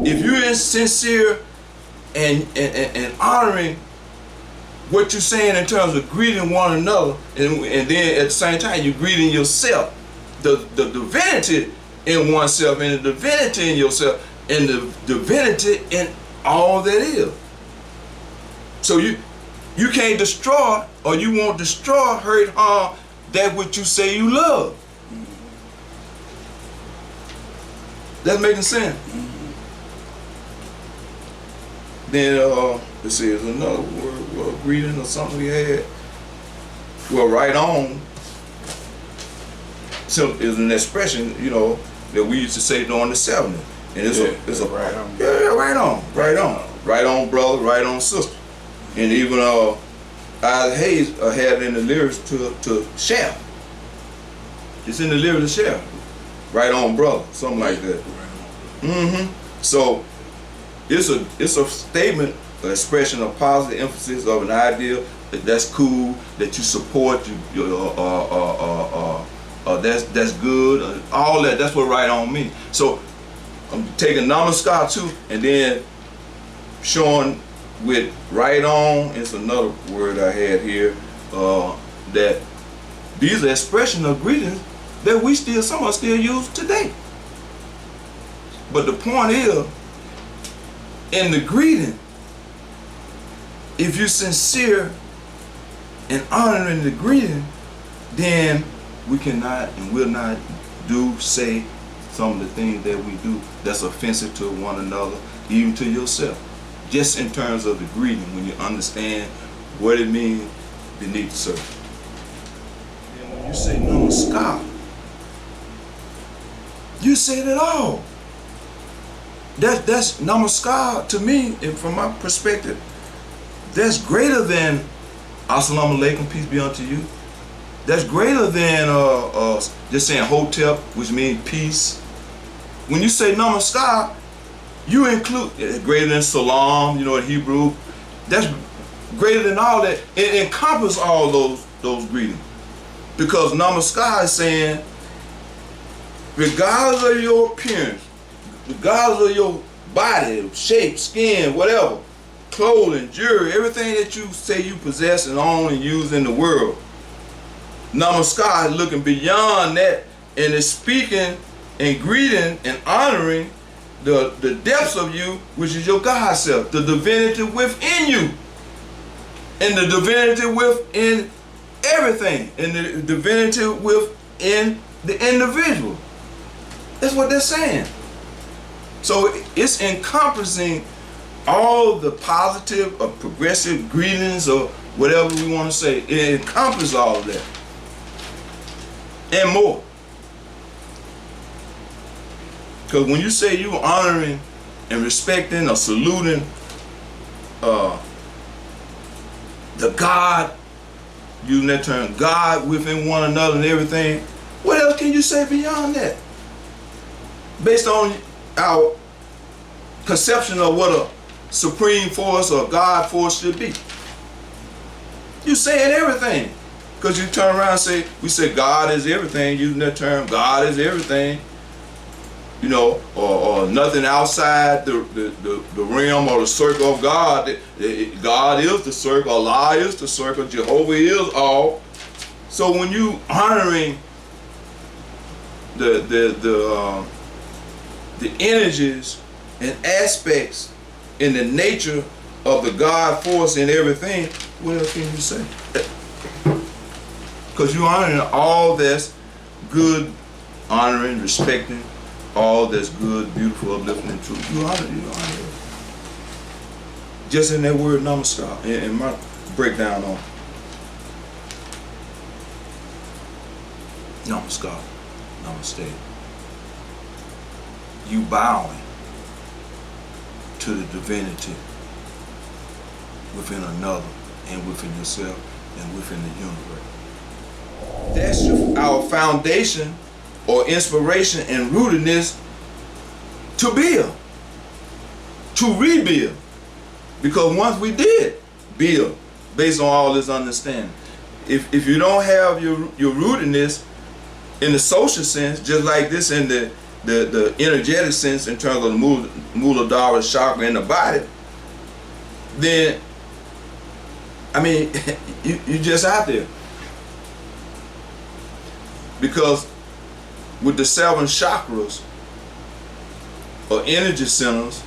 if you're sincere and honoring what you're saying in terms of greeting one another, and then at the same time you're greeting yourself, the divinity in oneself, and the divinity in yourself, and the divinity in all that is. So you can't destroy, or you won't destroy, hurt, harm that which you say you love. That's making sense. Then let's see, there's another word, greeting or something we had. Well, right on. So is an expression, you know, that we used to say during the 70s. And it's a right on. Yeah, right on, right on. Right on, brother, right on, sister. And even Isaac Hayes had it in the lyrics to Share. It's in the lyrics to Share. Right on, brother, something like that. So it's a statement, an expression of positive emphasis of an idea that's cool, that you support, that's good, all that. That's what right on means. So I'm taking Namaskar too, and then showing with right on. It's another word I had here, that these are expressions of greetings that we still, some of us still use today. But the point is, in the greeting, if you're sincere in honoring the greeting, then we cannot and will not say some of the things that we do that's offensive to one another, even to yourself. Just in terms of the greeting, when you understand what it means beneath the surface. And when you say Namaskar, you said it all. That's Namaskar to me, and from my perspective, that's greater than Assalamu alaikum, peace be unto you. That's greater than just saying Hotep, which means peace. When you say Namaskar, you include greater than Salam, you know, in Hebrew. That's greater than all that. It encompasses all those greetings. Because Namaskar is saying, regardless of your appearance, regardless of your body, shape, skin, whatever, clothing, jewelry, everything that you say you possess and own and use in the world, Namaskar is looking beyond that and is speaking and greeting and honoring the depths of you, which is your God self, the divinity within you, and the divinity within everything, and the divinity within the individual. That's what they're saying. So it's encompassing all the positive or progressive greetings or whatever we want to say. It encompasses all of that and more. Because when you say you're honoring and respecting or saluting the God, using that term, God within one another and everything, what else can you say beyond that? Based on our conception of what a supreme force or God force should be. You're saying everything. Because you turn around and say, we say God is everything, using that term, God is everything. You know, or nothing outside the realm or the circle of God. God is the circle, Allah is the circle, Jehovah is all. So when you honoring the energies and aspects in the nature of the God force and everything, what else can you say? Because you're honoring all that's good, honoring, respecting, all that's good, beautiful, uplifting, and true. You honor it. Just in that word Namaskar, in my breakdown on Namaskar, Namaste. You bowing to the divinity within another and within yourself and within the universe. That's our foundation or inspiration and rootedness to build, to rebuild. Because once we did build based on all this understanding, if you don't have your rootedness in the social sense, just like this in the the energetic sense in terms of the Muladhara chakra in the body, then I mean you just out there. Because with the 7 chakras or energy centers,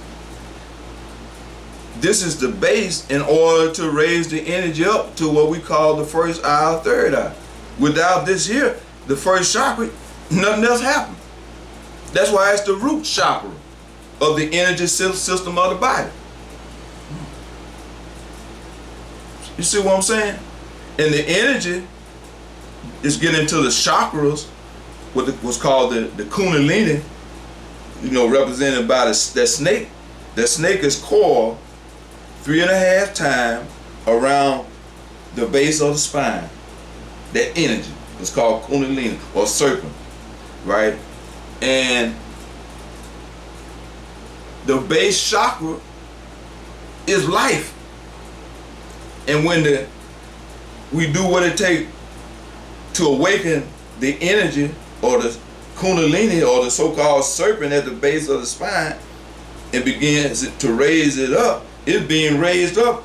this is the base in order to raise the energy up to what we call the first eye or third eye. Without this here, the first chakra, nothing else happens. That's why it's the root chakra of the energy system of the body. You see what I'm saying? And the energy is getting to the chakras, what's called the kundalini, represented by that snake. That snake is coiled 3.5 times around the base of the spine. That energy is called kundalini or serpent, right? And the base chakra is life. And when we do what it takes to awaken the energy or the kundalini or the so-called serpent at the base of the spine and begins to raise it up, it's being raised up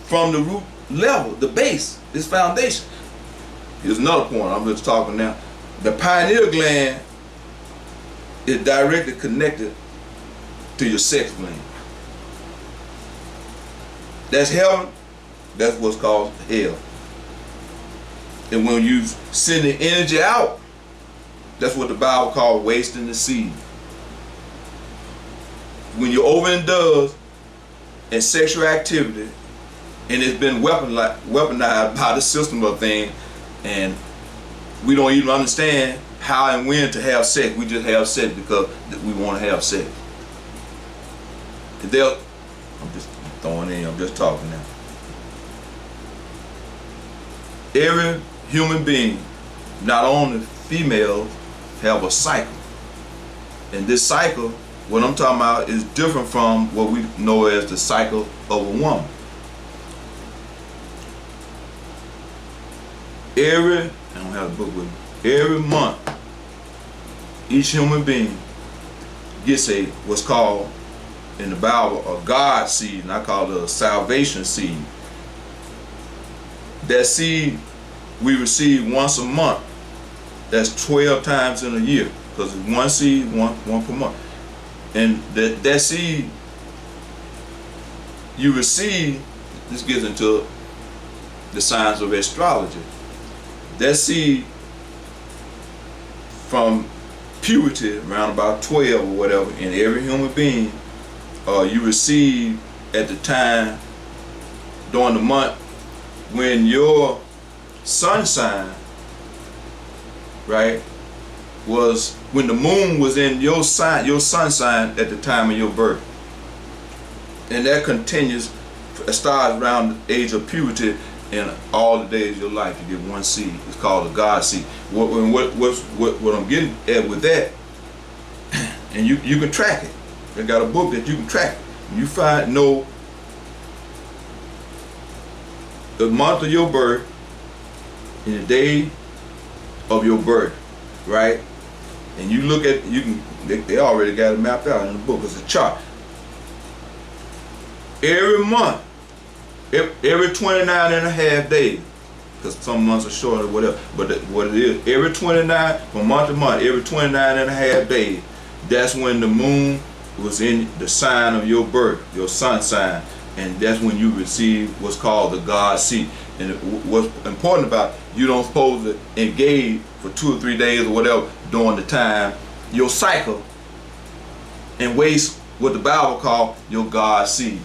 from the root level, the base, this foundation. Here's another point I'm just talking now. The pineal gland is directly connected to your sex gland. That's heaven, that's what's called hell. And when you send the energy out, that's what the Bible calls wasting the seed. When you're overindulged in sexual activity, and it's been weaponized by the system of things, and we don't even understand how and when to have sex. We just have sex because we want to have sex. I'm just throwing in, I'm just talking now. Every human being, not only females, have a cycle. And this cycle, what I'm talking about, is different from what we know as the cycle of a woman. I don't have a book with me. Every month, each human being gets what's called in the Bible a God seed, and I call it a salvation seed. That seed we receive once a month. That's 12 times in a year, because it's one seed, one per month. And that seed you receive, this gets into the science of astrology. That seed from puberty, around about 12 or whatever, in every human being, you receive at the time during the month when your sun sign, right, was when the moon was in your sign, your sun sign at the time of your birth. And that continues, it starts around the age of puberty, and all the days of your life you get one seed. It's called a God seed. What I'm getting at with that, and you can track it. I got a book that you can track it. You know the month of your birth and the day of your birth, right? And you look at, they already got it mapped out in the book. It's a chart. Every month, every 29 and a half days, because some months are shorter or whatever, but what it is, every 29, from month to month, every 29 and a half days, that's when the moon was in the sign of your birth, your sun sign, and that's when you receive what's called the God seed. And what's important about it, you don't supposed to engage for 2 or 3 days or whatever during the time, your cycle, and waste what the Bible calls your God seed.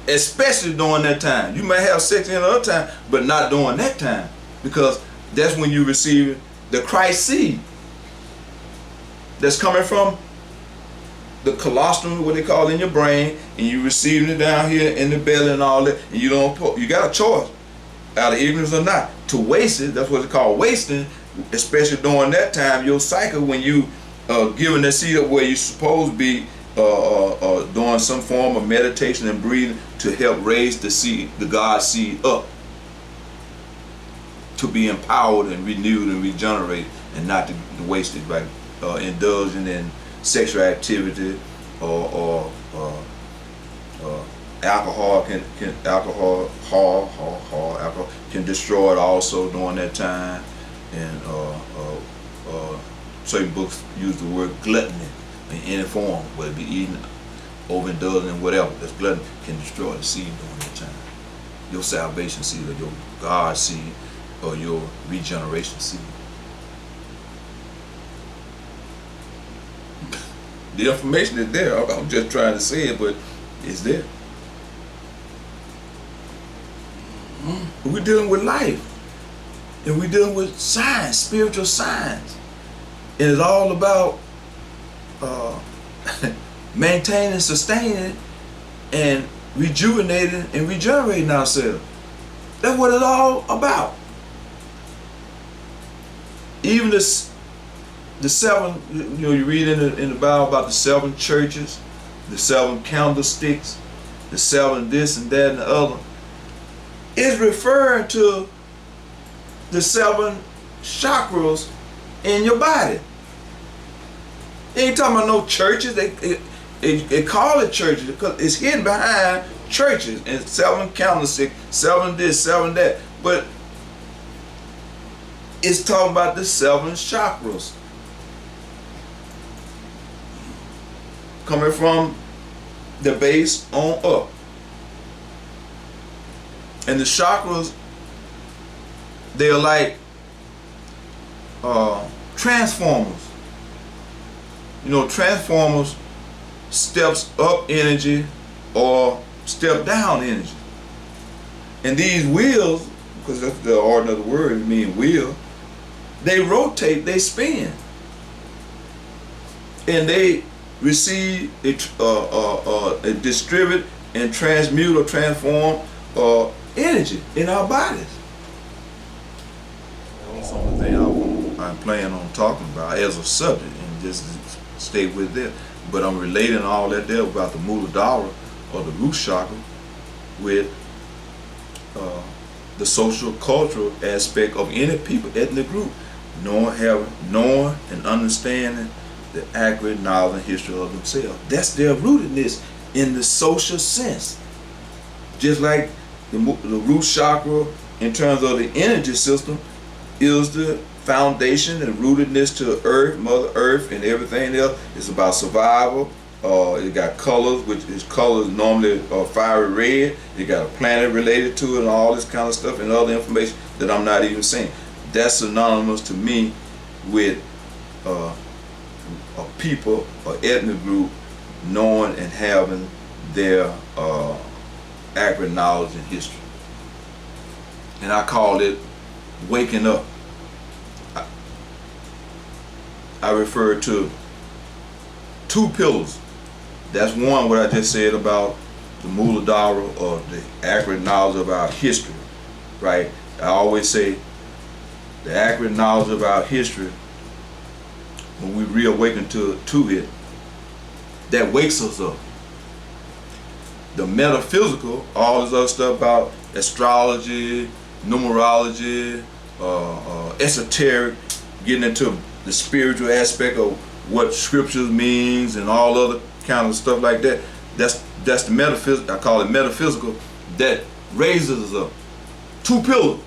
Especially during that time. You may have sex in another time, but not during that time, because that's when you receive the Christ seed that's coming from the colostrum, what they call in your brain, and you receiving it down here in the belly and all that, and you got a choice, out of ignorance or not, to waste it. That's what it's called, wasting, especially during that time, your cycle, when you giving that seed up where you're supposed to be doing some form of meditation and breathing to help raise the seed, the God seed up. to be empowered and renewed and regenerated, and not to waste it by indulging in sexual activity or alcohol alcohol can destroy it also during that time. And certain books use the word gluttony in any form, whether it be eating, overindulging, whatever. That's gluttony can destroy the seed during that time. Your salvation seed, or your God seed, or your regeneration seed. The information is there. I'm just trying to say it, but it's there. We're dealing with life, and we're dealing with science, spiritual science. And it's all about maintaining, sustaining, and rejuvenating and regenerating ourselves. That's what it's all about. Even the seven, you read in the Bible about the 7 churches, the 7 candlesticks, the 7 this and that and the other. It's referring to the 7 chakras in your body. They ain't talking about no churches. They call it churches because it's hidden behind churches and 7 candlesticks, 7 this, 7 that. But it's talking about the 7 chakras. Coming from the base on up. And the chakras, they're like transformers. You know, transformers steps up energy or step down energy. And these wheels, because that's the origin of the word, it means wheel, they rotate, they spin. And they receive, distribute and transmute or transform energy in our bodies. That's the only thing I'm planning on talking about as a subject, and just stay with it. But I'm relating all that there about the Muladhara or the root chakra with the social cultural aspect of any people, ethnic group, knowing and understanding the accurate knowledge and history of themselves. That's their rootedness in the social sense. Just like the root chakra, in terms of the energy system, is the foundation and rootedness to Earth, Mother Earth, and everything else. It's about survival. It got colors, which is colors normally fiery red. You got a planet related to it and all this kind of stuff and other information that I'm not even saying. That's synonymous to me with a people or ethnic group knowing and having their accurate knowledge and history. And I call it waking up. I refer to 2 pillars. That's one, what I just said about the Muladhara, or the accurate knowledge of our history, right? I always say the accurate knowledge of our history, when we reawaken to it, that wakes us up. The metaphysical, all this other stuff about astrology, numerology, esoteric, getting into the spiritual aspect of what scriptures means and all other kind of stuff like that. That's the metaphysical. I call it metaphysical. That raises us up. 2 pillars.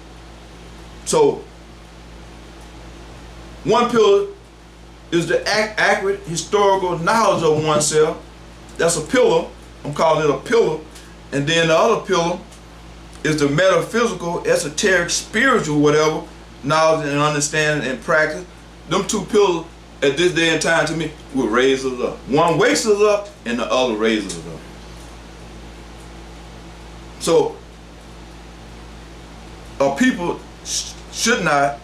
So one pillar is the accurate historical knowledge of oneself. That's a pillar. I'm calling it a pillar. And then the other pillar is the metaphysical, esoteric, spiritual, whatever, knowledge and understanding and practice. Them 2 pillars at this day and time to me will raise us up. One wakes us up and the other raises us up. So people should not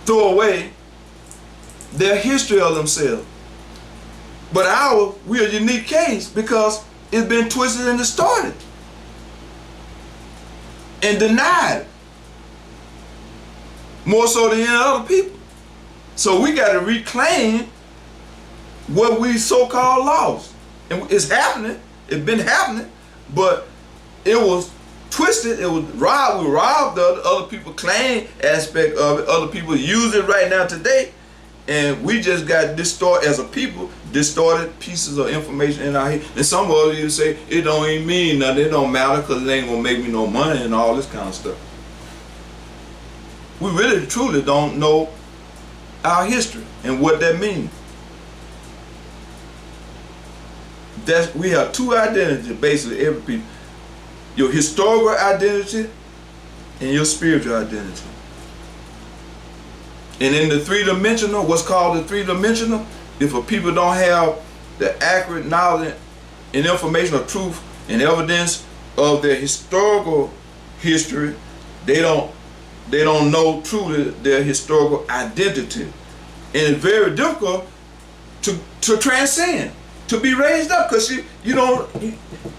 throw away their history of themselves. But we're a unique case because it's been twisted and distorted and denied more so than any other people. So we got to reclaim what we so-called lost. And it's happening. It's been happening, but it was twisted. It was robbed. We robbed the other people claim aspect of it. Other people use it right now today, and we just got distorted as a people, distorted pieces of information in our head. And some of you say it don't even mean nothing. It don't matter because it ain't gonna make me no money and all this kind of stuff. We really truly don't know our history and what that means. We have two identities basically, every people. Your historical identity and your spiritual identity. And in the three-dimensional, what's called the three-dimensional, if a people don't have the accurate knowledge and information of truth and evidence of their historical history, they don't know truly their historical identity. And it's very difficult to transcend, to be raised up, because you don't,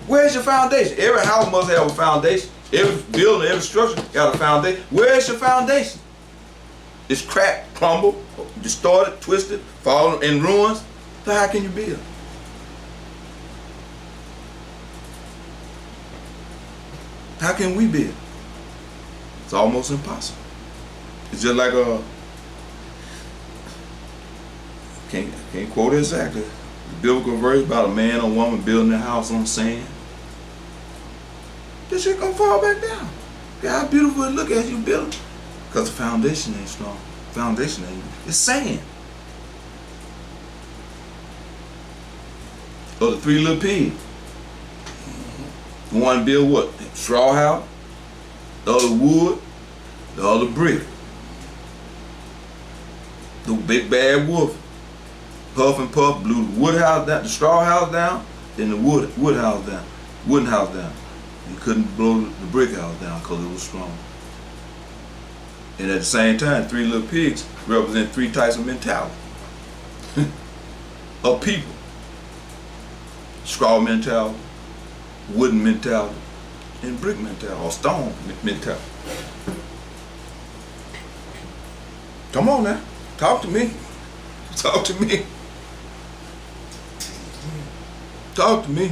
where's your foundation? Every house must have a foundation. Every building, every structure got a foundation. Where's your foundation? It's cracked, crumbled, distorted, twisted, fallen in ruins. So how can you build? How can we build? It's almost impossible. It's just like can't quote it exactly. The biblical verse about a man or woman building a house on sand. This shit gonna fall back down. Look how beautiful it look as you build it. Because the foundation ain't strong. Foundation ain't. It's sand. Or the three little pigs. One build what? Straw house. The other wood. The other brick. The big bad wolf. Puff and puff blew the wood house down, the straw house down, then the wood house down, wooden house down. He couldn't blow the brick house down because it was strong. And at the same time, three little pigs represent three types of mentality of people. Straw mentality, wooden mentality, and brick mentality, or stone mentality. Come on now, talk to me. Talk to me. Talk to me.